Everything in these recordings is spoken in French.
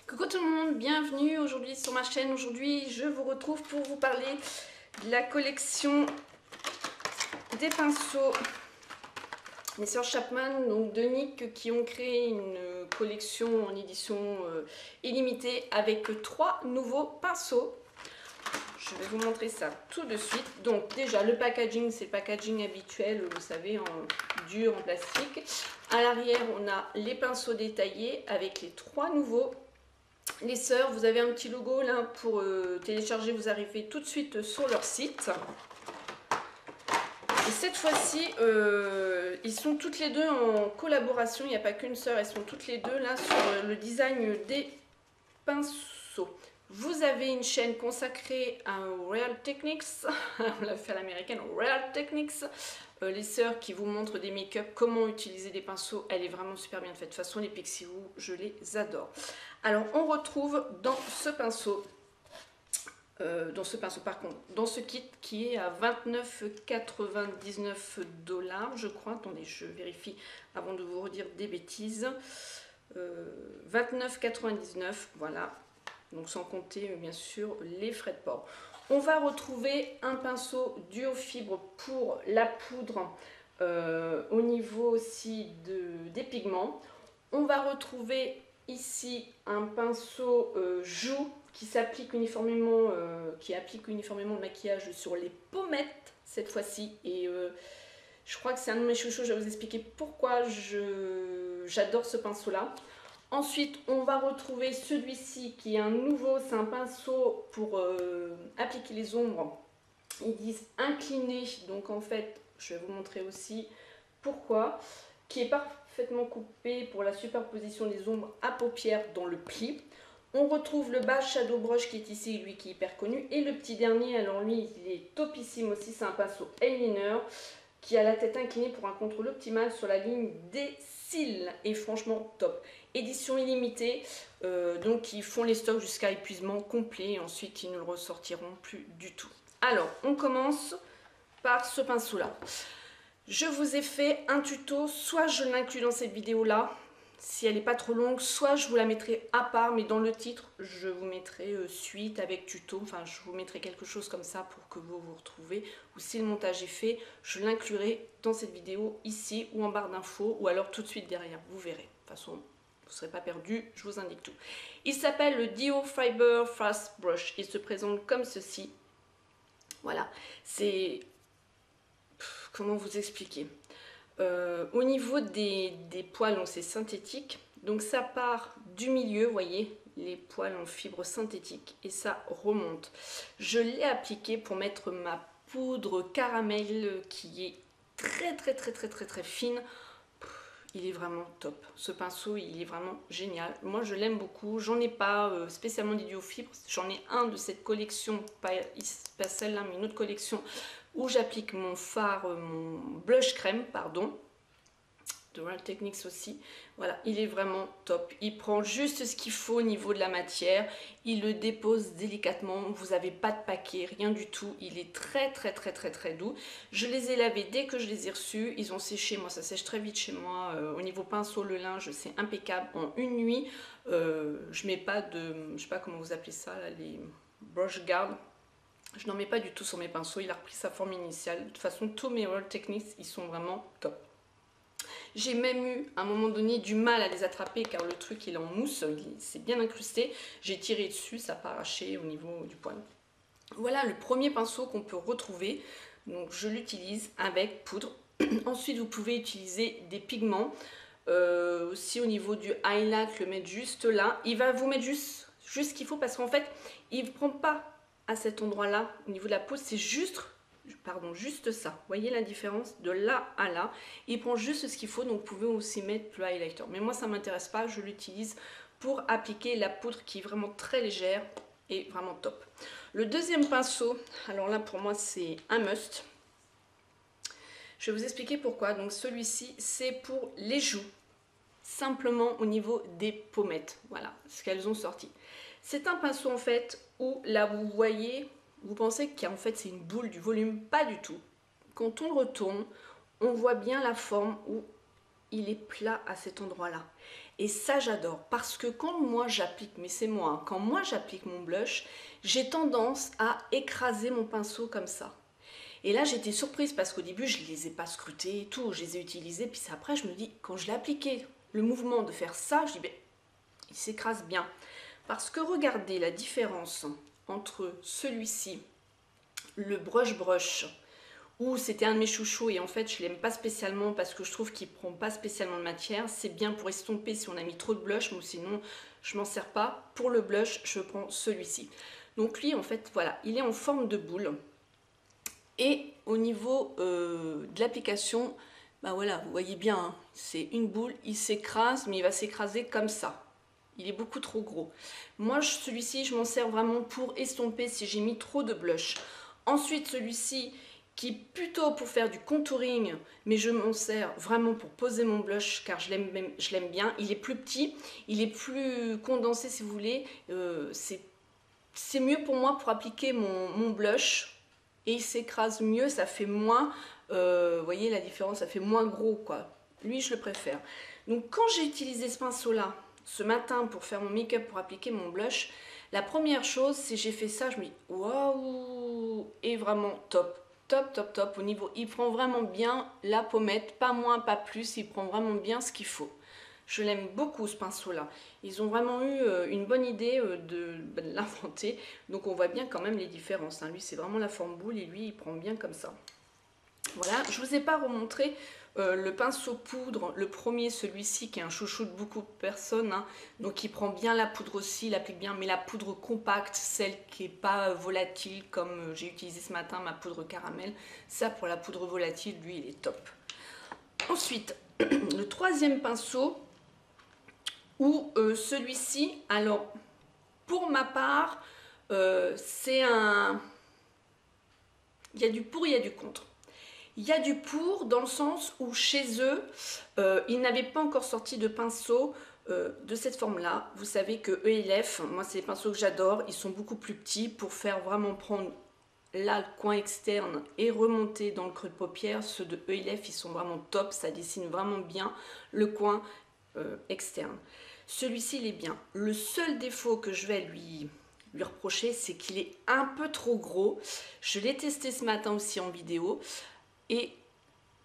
Coucou tout le monde, bienvenue aujourd'hui sur ma chaîne. Aujourd'hui je vous retrouve pour vous parler de la collection des pinceaux des sœurs Chapman, donc de Nick, qui ont créé une collection en édition illimitée avec 3 nouveaux pinceaux. Je vais vous montrer ça tout de suite. Donc déjà le packaging, c'est le packaging habituel, vous savez, en dur, en plastique. À l'arrière on a les pinceaux détaillés avec les 3 nouveaux. Les sœurs, vous avez un petit logo là pour télécharger, vous arrivez tout de suite sur leur site. Et cette fois-ci, ils sont toutes les deux en collaboration, il n'y a pas qu'une sœur, elles sont toutes les deux là sur le design des pinceaux. Vous avez une chaîne consacrée à Real Techniques, on l'a fait à l'américaine, Real Techniques. Les sœurs qui vous montrent des make-up, comment utiliser des pinceaux, elle est vraiment super bien faite. De toute façon, les Pixie Woo, je les adore. Alors, on retrouve dans ce pinceau, par contre, dans ce kit qui est à 29,99 $, je crois. Attendez, je vérifie avant de vous redire des bêtises. 29,99 $, voilà. Donc sans compter bien sûr les frais de port. On va retrouver un pinceau duo fibre pour la poudre au niveau aussi des pigments. On va retrouver ici un pinceau joue qui s'applique uniformément, applique uniformément le maquillage sur les pommettes cette fois-ci. Et je crois que c'est un de mes chouchous, je vais vous expliquer pourquoi j'adore ce pinceau là. Ensuite, on va retrouver celui-ci qui est un nouveau, c'est un pinceau pour appliquer les ombres. Ils disent incliné, donc en fait, je vais vous montrer aussi pourquoi. Qui est parfaitement coupé pour la superposition des ombres à paupières dans le pli. On retrouve le bas Shadow Brush qui est ici, lui qui est hyper connu. Et le petit dernier, alors lui, il est topissime aussi, c'est un pinceau eyeliner qui a la tête inclinée pour un contrôle optimal sur la ligne des cils. Et franchement, top. Édition illimitée, donc ils font les stocks jusqu'à épuisement complet. Et ensuite, ils ne le ressortiront plus du tout. Alors, on commence par ce pinceau-là. Je vous ai fait un tuto, soit je l'inclus dans cette vidéo-là, si elle n'est pas trop longue, soit je vous la mettrai à part, mais dans le titre, je vous mettrai suite avec tuto, enfin je vous mettrai quelque chose comme ça pour que vous vous retrouvez, ou si le montage est fait, je l'inclurai dans cette vidéo ici, ou en barre d'infos, ou alors tout de suite derrière, vous verrez. De toute façon, vous ne serez pas perdu, je vous indique tout. Il s'appelle le Dio Fiber Fast Brush, il se présente comme ceci. Voilà, c'est... Comment vous expliquer? Au niveau des poils, c'est synthétique, donc ça part du milieu, vous voyez, les poils en fibre synthétique, et ça remonte. Je l'ai appliqué pour mettre ma poudre caramel qui est très fine. Il est vraiment top. Ce pinceau, il est vraiment génial. Moi, je l'aime beaucoup. J'en ai pas spécialement des duo fibres. J'en ai un de cette collection, pas celle-là, mais une autre collection où j'applique mon fard, mon blush crème, pardon, de Real Techniques aussi. Voilà, il est vraiment top. Il prend juste ce qu'il faut au niveau de la matière. Il le dépose délicatement. Vous n'avez pas de paquet, rien du tout. Il est très doux. Je les ai lavés dès que je les ai reçus. Ils ont séché. Moi, ça sèche très vite chez moi. Au niveau pinceau, le linge, c'est impeccable. En une nuit, je mets pas de... Je sais pas comment vous appelez ça, là, les brush guard. Je n'en mets pas du tout sur mes pinceaux, il a repris sa forme initiale. De toute façon, tous mes Real Techniques, ils sont vraiment top. J'ai même eu, à un moment donné, du mal à les attraper car le truc, il est en mousse, c'est bien incrusté. J'ai tiré dessus, ça n'a pas arraché au niveau du poil. Voilà le premier pinceau qu'on peut retrouver. Donc, je l'utilise avec poudre. Ensuite, vous pouvez utiliser des pigments. Aussi, au niveau du highlight, le mettre juste là. Il va vous mettre juste ce qu'il faut parce qu'en fait, il ne prend pas à cet endroit-là, au niveau de la peau, c'est juste ça. Vous voyez la différence de là à là. Il prend juste ce qu'il faut, donc vous pouvez aussi mettre le highlighter. Mais moi, ça ne m'intéresse pas, je l'utilise pour appliquer la poudre qui est vraiment très légère et vraiment top. Le deuxième pinceau, alors là pour moi c'est un must. Je vais vous expliquer pourquoi. Donc celui-ci, c'est pour les joues. Simplement au niveau des pommettes, voilà ce qu'elles ont sorti. C'est un pinceau en fait où là vous voyez, vous pensez qu'en fait c'est une boule du volume, pas du tout. Quand on le retourne, on voit bien la forme où il est plat à cet endroit là. Et ça, j'adore. Parce que quand moi j'applique, mais c'est moi, hein, quand moi j'applique mon blush, j'ai tendance à écraser mon pinceau comme ça. Et là, j'étais surprise parce qu'au début, je ne les ai pas scrutés et tout. Je les ai utilisés. Puis après, je me dis, quand je l'ai appliqué, le mouvement de faire ça, je dis, ben, il s'écrase bien. Parce que regardez la différence entre celui-ci, le brush brush, où c'était un de mes chouchous et en fait je l'aime pas spécialement parce que je trouve qu'il prend pas spécialement de matière. C'est bien pour estomper si on a mis trop de blush, mais sinon je m'en sers pas. Pour le blush, je prends celui-ci. Donc lui en fait voilà, il est en forme de boule. Et au niveau de l'application, bah voilà, vous voyez bien, hein, c'est une boule, il s'écrase, mais il va s'écraser comme ça. Il est beaucoup trop gros. Moi, celui-ci, je m'en sers vraiment pour estomper si j'ai mis trop de blush. Ensuite, celui-ci, qui est plutôt pour faire du contouring, mais je m'en sers vraiment pour poser mon blush, car je l'aime bien. Il est plus petit, il est plus condensé, si vous voulez. C'est mieux pour moi pour appliquer mon blush, et il s'écrase mieux, ça fait moins, vous voyez la différence, ça fait moins gros, quoi. Lui, je le préfère. Donc, quand j'ai utilisé ce pinceau-là, ce matin pour faire mon make-up, pour appliquer mon blush, la première chose, c'est j'ai fait ça, je me dis waouh, et vraiment top, top, top, top. Au niveau, il prend vraiment bien la pommette, pas moins, pas plus, il prend vraiment bien ce qu'il faut. Je l'aime beaucoup ce pinceau-là. Ils ont vraiment eu une bonne idée de l'inventer, donc on voit bien quand même les différences. Hein. Lui, c'est vraiment la forme boule et lui, il prend bien comme ça. Voilà, je ne vous ai pas remontré le pinceau poudre, le premier, celui-ci qui est un chouchou de beaucoup de personnes, hein, donc il prend bien la poudre aussi, il applique bien, mais la poudre compacte, celle qui n'est pas volatile comme j'ai utilisé ce matin, ma poudre caramel, ça pour la poudre volatile, lui il est top. Ensuite, le troisième pinceau, ou celui-ci, alors pour ma part, c'est un... Il y a du pour, il y a du contre. Il y a du pour dans le sens où chez eux, ils n'avaient pas encore sorti de pinceau de cette forme-là. Vous savez que ELF, moi c'est les pinceaux que j'adore, ils sont beaucoup plus petits pour faire vraiment prendre là le coin externe et remonter dans le creux de paupière. Ceux de ELF, ils sont vraiment top, ça dessine vraiment bien le coin externe. Celui-ci, il est bien. Le seul défaut que je vais lui reprocher, c'est qu'il est un peu trop gros. Je l'ai testé ce matin aussi en vidéo. Et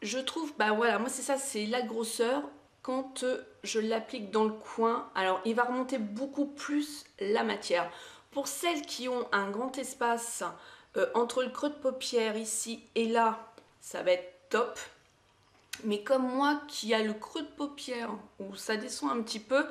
je trouve, bah voilà, moi c'est ça, c'est la grosseur quand je l'applique dans le coin. Alors il va remonter beaucoup plus la matière. Pour celles qui ont un grand espace entre le creux de paupière ici et là, ça va être top. Mais comme moi qui a le creux de paupière où ça descend un petit peu,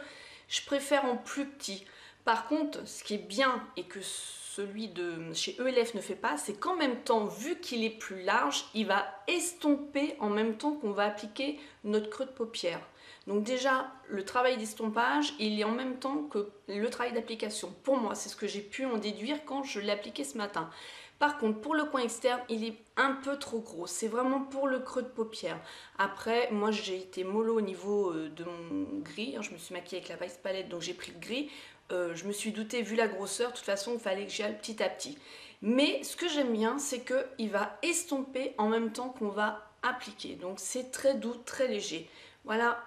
je préfère en plus petit. Par contre, ce qui est bien et que celui de chez ELF ne fait pas, c'est qu'en même temps, vu qu'il est plus large, il va estomper en même temps qu'on va appliquer notre creux de paupière. Donc déjà, le travail d'estompage, il est en même temps que le travail d'application. Pour moi, c'est ce que j'ai pu en déduire quand je l'ai appliqué ce matin. Par contre, pour le coin externe, il est un peu trop gros. C'est vraiment pour le creux de paupière. Après, moi, j'ai été mollo au niveau de mon gris. Je me suis maquillée avec la Vice Palette, donc j'ai pris le gris. Je me suis doutée, vu la grosseur, de toute façon, il fallait que j'y aille petit à petit. Mais ce que j'aime bien, c'est qu'il va estomper en même temps qu'on va appliquer. Donc, c'est très doux, très léger. Voilà.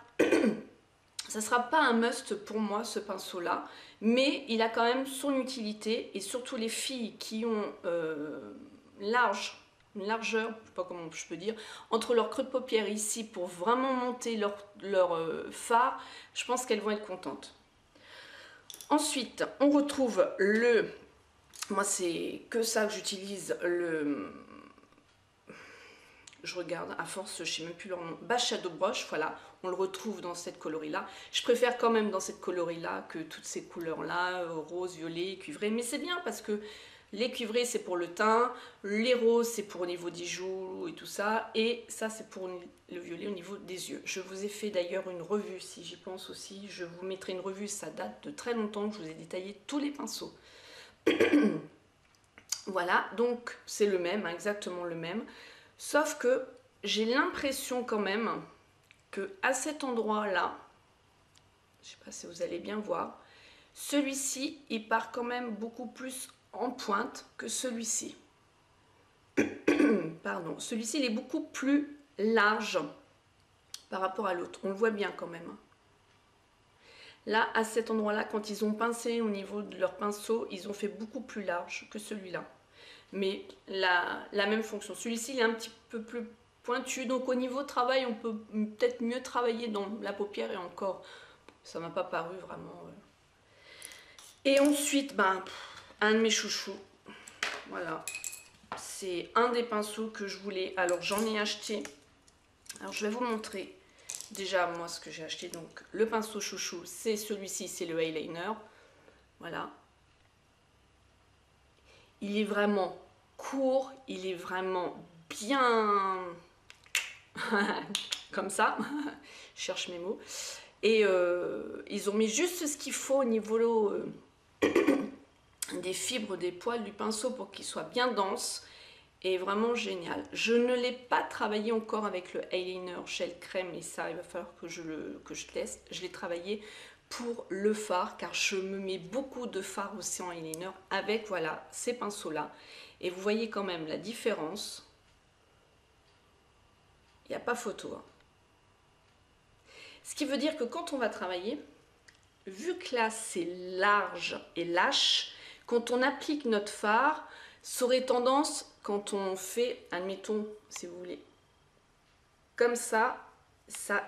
Ça ne sera pas un must pour moi, ce pinceau-là, mais il a quand même son utilité, et surtout les filles qui ont une largeur, je ne sais pas comment je peux dire, entre leur creux de paupière ici pour vraiment monter leur fard, je pense qu'elles vont être contentes. Ensuite, on retrouve moi c'est que ça que j'utilise, je regarde, à force, je ne sais même plus leur nom, Base Shadow Brush, voilà, on le retrouve dans cette coloris-là. Je préfère quand même dans cette coloris-là que toutes ces couleurs-là, rose, violet, cuivré, mais c'est bien parce que les cuivrés, c'est pour le teint, les roses, c'est pour au niveau des joues et tout ça, et ça, c'est pour le violet au niveau des yeux. Je vous ai fait d'ailleurs une revue, si j'y pense aussi, je vous mettrai une revue, ça date de très longtemps que je vous ai détaillé tous les pinceaux. Voilà, donc c'est le même, hein, exactement le même. Sauf que j'ai l'impression quand même que à cet endroit-là, je ne sais pas si vous allez bien voir, celui-ci, il part quand même beaucoup plus en pointe que celui-ci. Pardon, celui-ci, il est beaucoup plus large par rapport à l'autre. On le voit bien quand même. Là, à cet endroit-là, quand ils ont pincé au niveau de leur pinceau, ils ont fait beaucoup plus large que celui-là. Mais la même fonction. Celui-ci, il est un petit peu plus pointu. Donc au niveau travail, on peut peut-être mieux travailler dans la paupière et encore, ça m'a pas paru vraiment. Et ensuite, ben, un de mes chouchous. Voilà. C'est un des pinceaux que je voulais. Alors j'en ai acheté. Alors je vais vous montrer déjà moi ce que j'ai acheté. Donc le pinceau chouchou, c'est celui-ci, c'est le eyeliner. Voilà. Il est vraiment court, il est vraiment bien comme ça. Je cherche mes mots. Et ils ont mis juste ce qu'il faut au niveau des fibres des poils du pinceau pour qu'il soit bien dense et vraiment génial. Je ne l'ai pas travaillé encore avec le eyeliner gel crème et ça il va falloir que je teste. Je l'ai travaillé pour le fard car je me mets beaucoup de fard aussi en eyeliner avec voilà ces pinceaux là et vous voyez quand même la différence. Il n'y a pas photo. Hein. Ce qui veut dire que quand on va travailler, vu que là c'est large et lâche, quand on applique notre fard, ça aurait tendance, quand on fait, admettons, si vous voulez, comme ça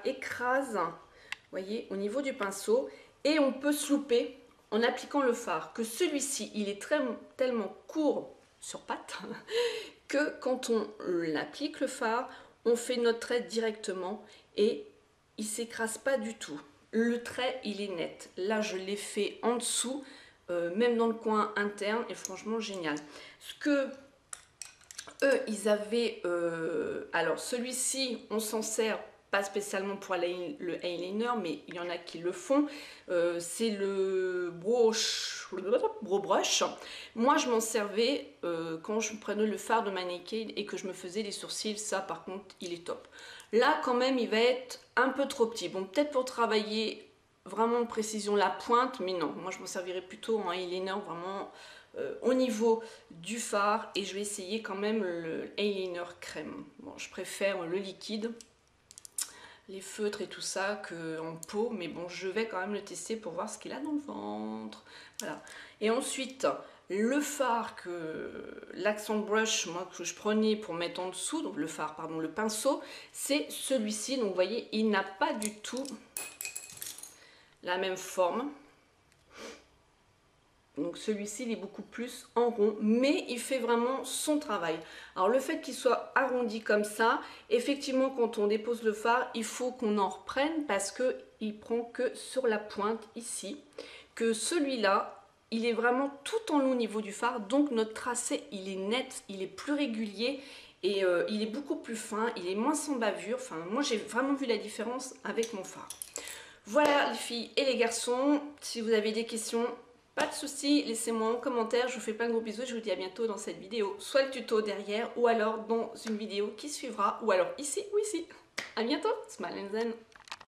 écrase, vous voyez, au niveau du pinceau, et on peut se louper en appliquant le fard. Que celui-ci, il est tellement court sur patte, que quand on applique le fard, on fait notre trait directement, et il ne s'écrase pas du tout. Le trait, il est net. Là, je l'ai fait en dessous, même dans le coin interne, et franchement génial. Ce que eux ils avaient, alors celui-ci on s'en sert pas spécialement pour le eyeliner, mais il y en a qui le font, c'est le Brow Brush. Moi je m'en servais quand je prenais le fard de Mannequin et que je me faisais les sourcils. Ça par contre il est top. Là quand même il va être un peu trop petit, bon peut-être pour travailler vraiment en précision la pointe, mais non, moi je m'en servirais plutôt en eyeliner vraiment au niveau du fard, et je vais essayer quand même le eyeliner crème. Bon, je préfère le liquide, les feutres et tout ça qu'en pot, mais bon, je vais quand même le tester pour voir ce qu'il a dans le ventre. Voilà. Et ensuite, le fard l'accent brush, moi que je prenais pour mettre en dessous, donc le fard, pardon, le pinceau, c'est celui-ci. Donc vous voyez, il n'a pas du tout la même forme. Donc celui-ci, il est beaucoup plus en rond, mais il fait vraiment son travail. Alors le fait qu'il soit arrondi comme ça, effectivement quand on dépose le fard, il faut qu'on en reprenne parce qu'il prend que sur la pointe ici. Que celui-là, il est vraiment tout en long au niveau du fard, donc notre tracé, il est net, il est plus régulier et il est beaucoup plus fin, il est moins sans bavure. Enfin, moi j'ai vraiment vu la différence avec mon fard. Voilà les filles et les garçons, si vous avez des questions, pas de soucis, laissez-moi en commentaire, je vous fais plein de gros bisous et je vous dis à bientôt dans cette vidéo, soit le tuto derrière ou alors dans une vidéo qui suivra, ou alors ici ou ici. À bientôt, Smile and Zen.